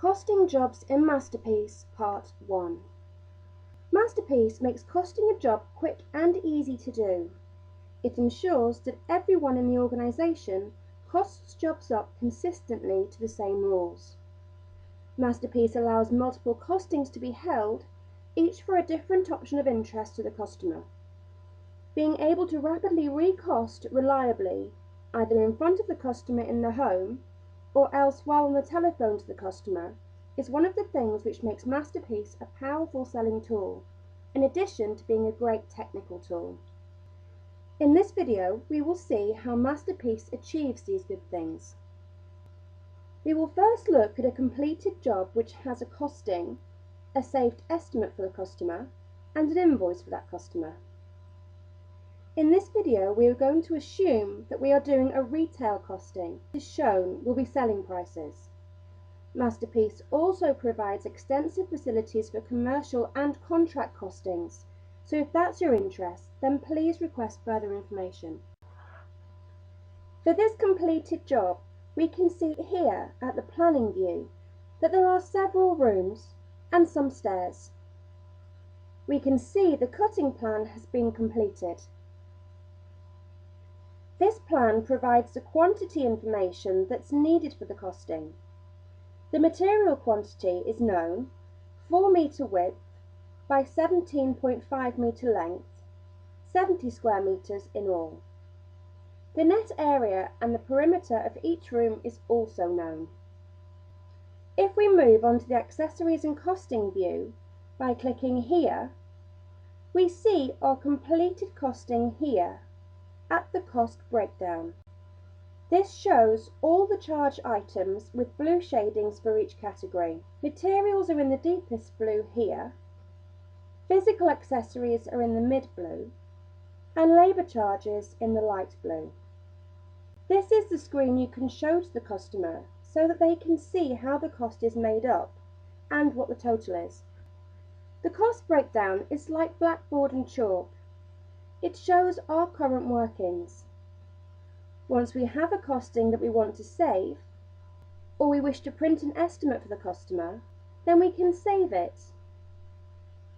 Costing jobs in MasterPiece Part 1. MasterPiece makes costing a job quick and easy to do. It ensures that everyone in the organisation costs jobs up consistently to the same rules. MasterPiece allows multiple costings to be held, each for a different option of interest to the customer. Being able to rapidly recost reliably, either in front of the customer in the home, or else while on the telephone to the customer, is one of the things which makes MasterPiece a powerful selling tool, in addition to being a great technical tool. In this video, we will see how MasterPiece achieves these good things. We will first look at a completed job which has a costing, a saved estimate for the customer, and an invoice for that customer. In this video, we are going to assume that we are doing a retail costing. As shown will be selling prices. MasterPiece also provides extensive facilities for commercial and contract costings, so if that's your interest, then please request further information. For this completed job, we can see here at the planning view that there are several rooms and some stairs. We can see the cutting plan has been completed. This plan provides the quantity information that's needed for the costing. The material quantity is known, 4 metre width by 17.5 metre length, 70 square metres in all. The net area and the perimeter of each room is also known. If we move on to the accessories and costing view by clicking here, we see our completed costing here at the cost breakdown. This shows all the charge items with blue shadings for each category. Materials are in the deepest blue here, physical accessories are in the mid blue, and labour charges in the light blue. This is the screen you can show to the customer so that they can see how the cost is made up and what the total is. The cost breakdown is like blackboard and chalk. It shows our current workings. Once we have a costing that we want to save, or we wish to print an estimate for the customer, then we can save it.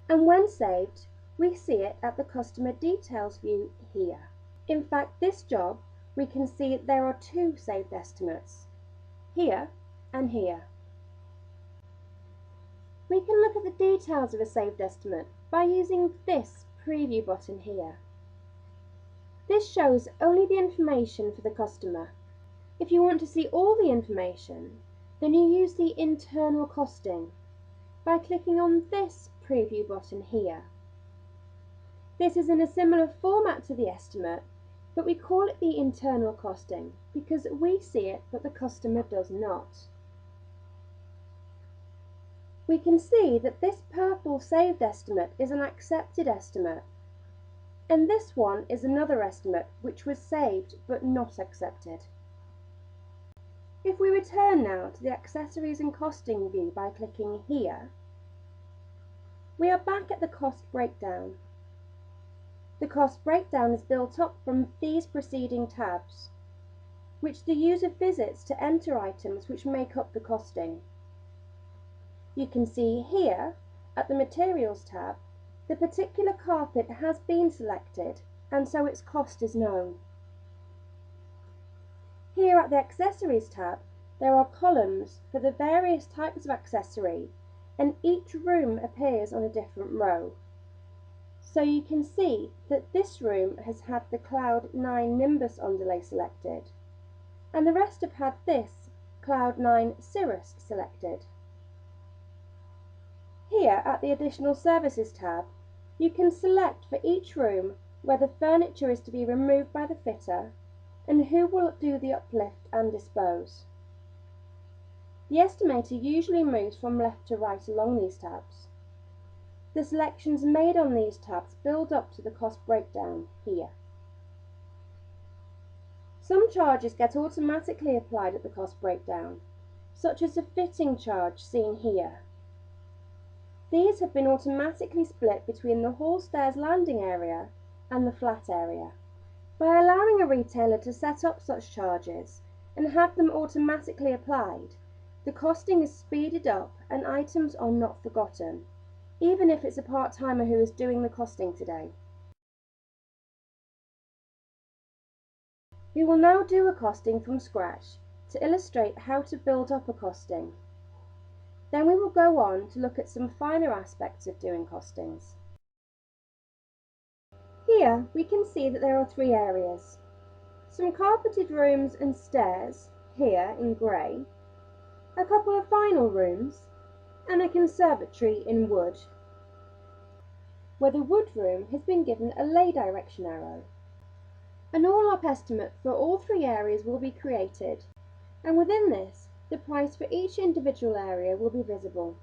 And when saved, we see it at the customer details view here. In fact, this job, we can see there are two saved estimates, here and here. We can look at the details of a saved estimate by using this preview button here. This shows only the information for the customer. If you want to see all the information, then you use the internal costing by clicking on this preview button here. This is in a similar format to the estimate, but we call it the internal costing because we see it but the customer does not. We can see that this purple saved estimate is an accepted estimate, and this one is another estimate which was saved but not accepted. If we return now to the accessories and costing view by clicking here, we are back at the cost breakdown. The cost breakdown is built up from these preceding tabs, which the user visits to enter items which make up the costing. You can see here at the Materials tab the particular carpet has been selected and so its cost is known. Here at the Accessories tab there are columns for the various types of accessory and each room appears on a different row. So you can see that this room has had the Cloud 9 Nimbus underlay selected and the rest have had this Cloud 9 Cirrus selected. Here at the Additional Services tab, you can select for each room whether furniture is to be removed by the fitter and who will do the uplift and dispose. The estimator usually moves from left to right along these tabs. The selections made on these tabs build up to the cost breakdown here. Some charges get automatically applied at the cost breakdown, such as the fitting charge seen here. These have been automatically split between the hall stairs landing area and the flat area. By allowing a retailer to set up such charges and have them automatically applied, the costing is speeded up and items are not forgotten, even if it's a part-timer who is doing the costing today. We will now do a costing from scratch to illustrate how to build up a costing. Then we will go on to look at some finer aspects of doing costings. Here we can see that there are three areas. Some carpeted rooms and stairs, here in grey, a couple of vinyl rooms, and a conservatory in wood, where the wood room has been given a lay direction arrow. An all-up estimate for all three areas will be created, and within this, the price for each individual area will be visible.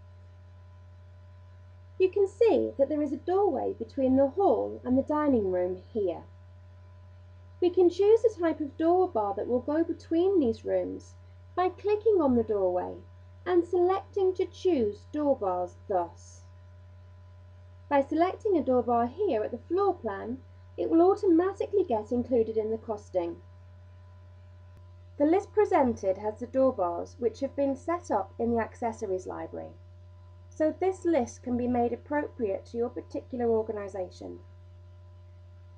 You can see that there is a doorway between the hall and the dining room here. We can choose the type of door bar that will go between these rooms by clicking on the doorway and selecting to choose door bars thus. By selecting a door bar here at the floor plan, it will automatically get included in the costing. The list presented has the door bars which have been set up in the accessories library, so this list can be made appropriate to your particular organisation.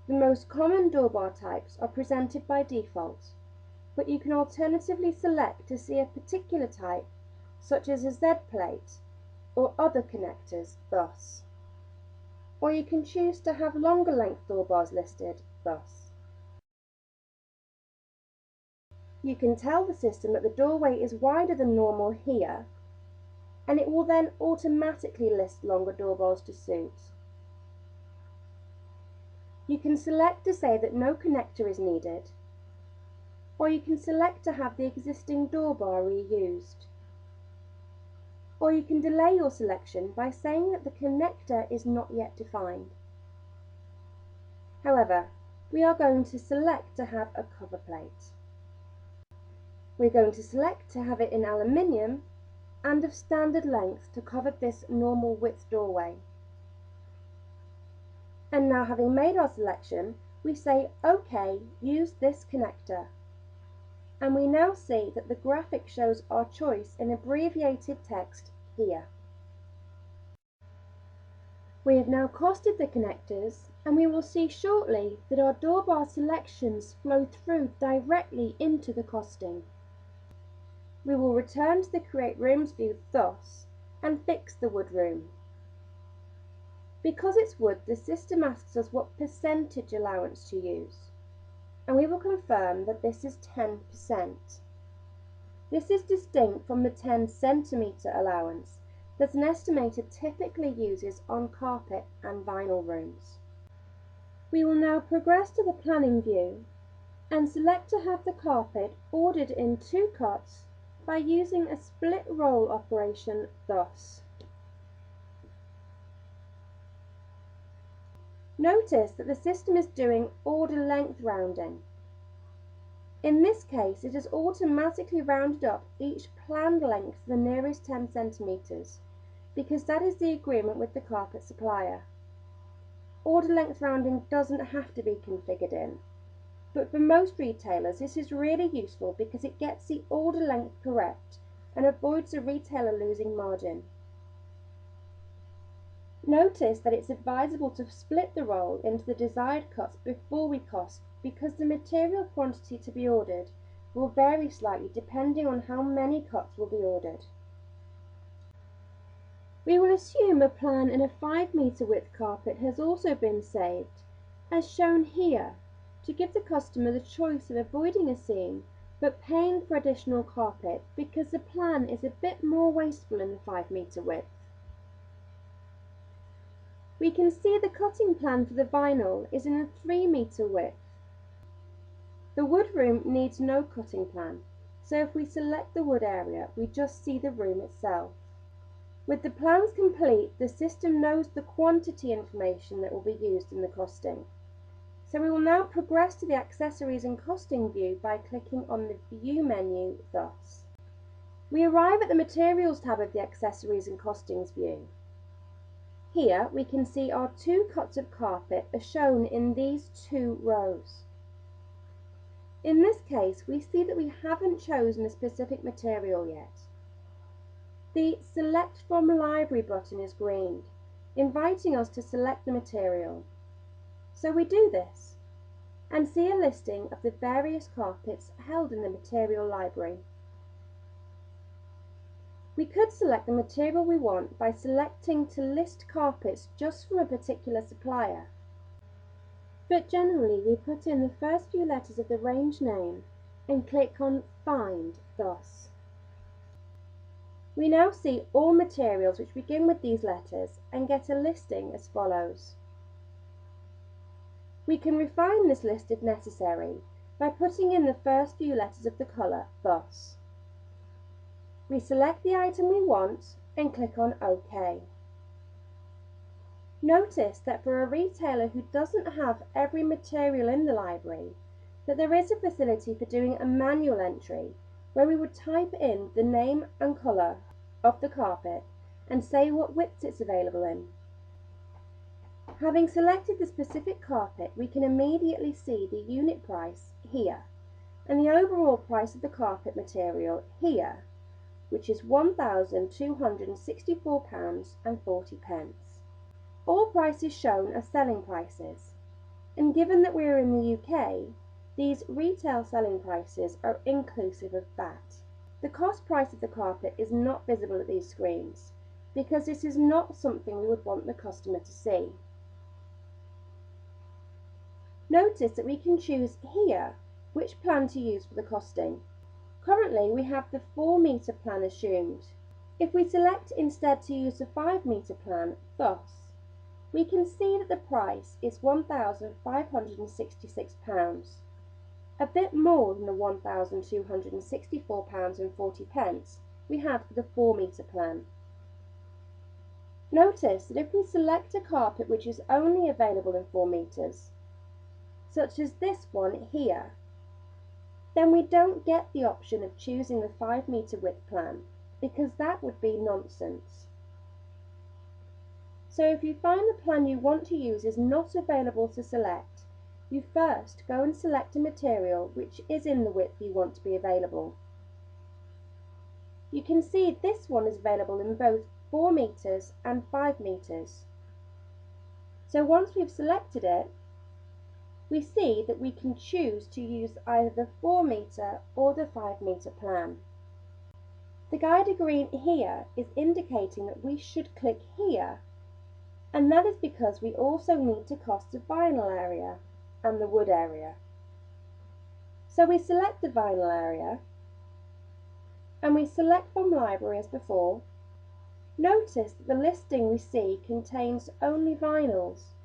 The most common door bar types are presented by default, but you can alternatively select to see a particular type, such as a Z plate or other connectors thus. Or you can choose to have longer length door bars listed thus. You can tell the system that the doorway is wider than normal here, and it will then automatically list longer door bars to suit. You can select to say that no connector is needed, or you can select to have the existing door bar reused. Or you can delay your selection by saying that the connector is not yet defined. However, we are going to select to have a cover plate. We're going to select to have it in aluminium and of standard length to cover this normal width doorway. And now, having made our selection, we say OK, use this connector. And we now see that the graphic shows our choice in abbreviated text here. We have now costed the connectors, and we will see shortly that our door bar selections flow through directly into the costing. We will return to the Create Rooms view thus, and fix the wood room. Because it's wood, the system asks us what percentage allowance to use, and we will confirm that this is 10%. This is distinct from the 10 centimetre allowance that an estimator typically uses on carpet and vinyl rooms. We will now progress to the planning view and select to have the carpet ordered in 2 cuts by using a split roll operation thus. Notice that the system is doing order length rounding. In this case, it has automatically rounded up each planned length to the nearest 10 centimetres, because that is the agreement with the carpet supplier. Order length rounding doesn't have to be configured in, but for most retailers this is really useful because it gets the order length correct and avoids the retailer losing margin. Notice that it's advisable to split the roll into the desired cuts before we cost, because the material quantity to be ordered will vary slightly depending on how many cuts will be ordered. We will assume a plan in a 5 metre width carpet has also been saved, as shown here, to give the customer the choice of avoiding a seam but paying for additional carpet because the plan is a bit more wasteful in the 5 metre width. We can see the cutting plan for the vinyl is in a 3 metre width. The wood room needs no cutting plan, so if we select the wood area, we just see the room itself. With the plans complete, the system knows the quantity information that will be used in the costing. So we will now progress to the accessories and costing view by clicking on the View menu thus. We arrive at the Materials tab of the Accessories and Costings view. Here we can see our 2 cuts of carpet are shown in these 2 rows. In this case, we see that we haven't chosen a specific material yet. The Select from Library button is green, inviting us to select the material. So we do this, and see a listing of the various carpets held in the material library. We could select the material we want by selecting to list carpets just from a particular supplier. But generally we put in the first few letters of the range name and click on Find thus. We now see all materials which begin with these letters and get a listing as follows. We can refine this list if necessary by putting in the first few letters of the colour thus. We select the item we want and click on OK. Notice that for a retailer who doesn't have every material in the library, that there is a facility for doing a manual entry where we would type in the name and colour of the carpet and say what widths it's available in. Having selected the specific carpet, we can immediately see the unit price here and the overall price of the carpet material here, which is £1,264.40. All prices shown are selling prices, and given that we are in the UK, these retail selling prices are inclusive of VAT. The cost price of the carpet is not visible at these screens because this is not something we would want the customer to see. Notice that we can choose here which plan to use for the costing. Currently we have the 4-metre plan assumed. If we select instead to use the 5-metre plan, thus, we can see that the price is £1,566, a bit more than the £1,264.40 we had for the 4-metre plan. Notice that if we select a carpet which is only available in 4 metres, such as this one here, then we don't get the option of choosing the 5-metre width plan because that would be nonsense. So if you find the plan you want to use is not available to select, you first go and select a material which is in the width you want to be available. You can see this one is available in both 4 metres and 5 metres. So once we've selected it, we see that we can choose to use either the 4-metre or the 5-metre plan. The guide green here is indicating that we should click here, and that is because we also need to cost the vinyl area and the wood area. So we select the vinyl area and we select from library as before. Notice that the listing we see contains only vinyls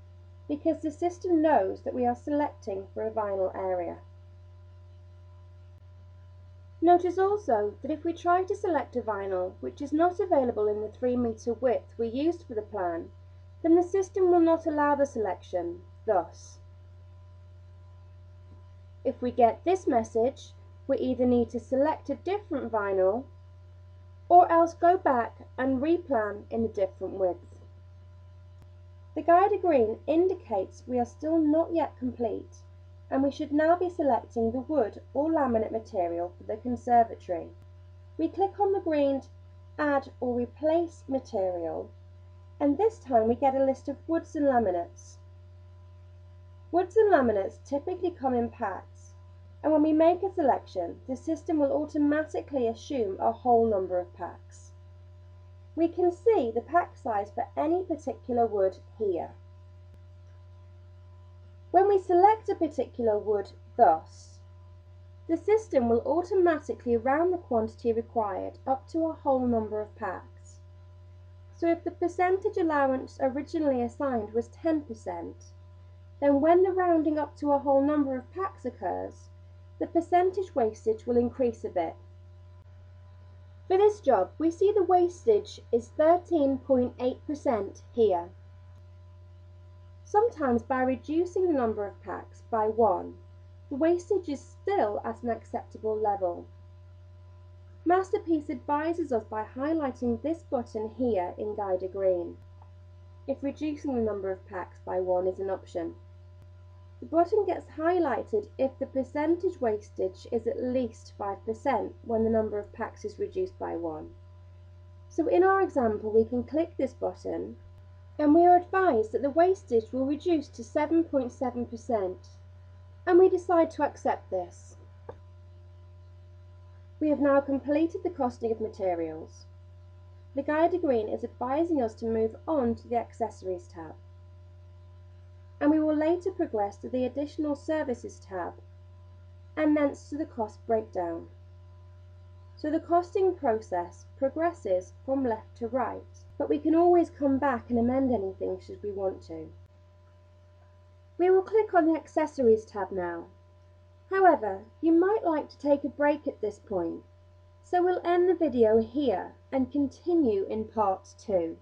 because the system knows that we are selecting for a vinyl area. Notice also that if we try to select a vinyl which is not available in the 3-metre width we used for the plan, then the system will not allow the selection, thus. If we get this message, we either need to select a different vinyl or else go back and replan in a different width. The guide green indicates we are still not yet complete and we should now be selecting the wood or laminate material for the conservatory. We click on the green Add or Replace Material, and this time we get a list of woods and laminates. Woods and laminates typically come in packs, and when we make a selection, the system will automatically assume a whole number of packs. We can see the pack size for any particular wood here. When we select a particular wood thus, the system will automatically round the quantity required up to a whole number of packs. So if the percentage allowance originally assigned was 10%, then when the rounding up to a whole number of packs occurs, the percentage wastage will increase a bit. For this job, we see the wastage is 13.8% here. Sometimes by reducing the number of packs by 1, the wastage is still at an acceptable level. MasterPiece advises us by highlighting this button here in Guide green, if reducing the number of packs by 1 is an option. The button gets highlighted if the percentage wastage is at least 5% when the number of packs is reduced by 1. So in our example we can click this button and we are advised that the wastage will reduce to 7.7%, and we decide to accept this. We have now completed the costing of materials. The guide green is advising us to move on to the Accessories tab, and we will later progress to the Additional Services tab and thence to the cost breakdown. So the costing process progresses from left to right, but we can always come back and amend anything should we want to. We will click on the Accessories tab now. However, you might like to take a break at this point, so we'll end the video here and continue in part 2.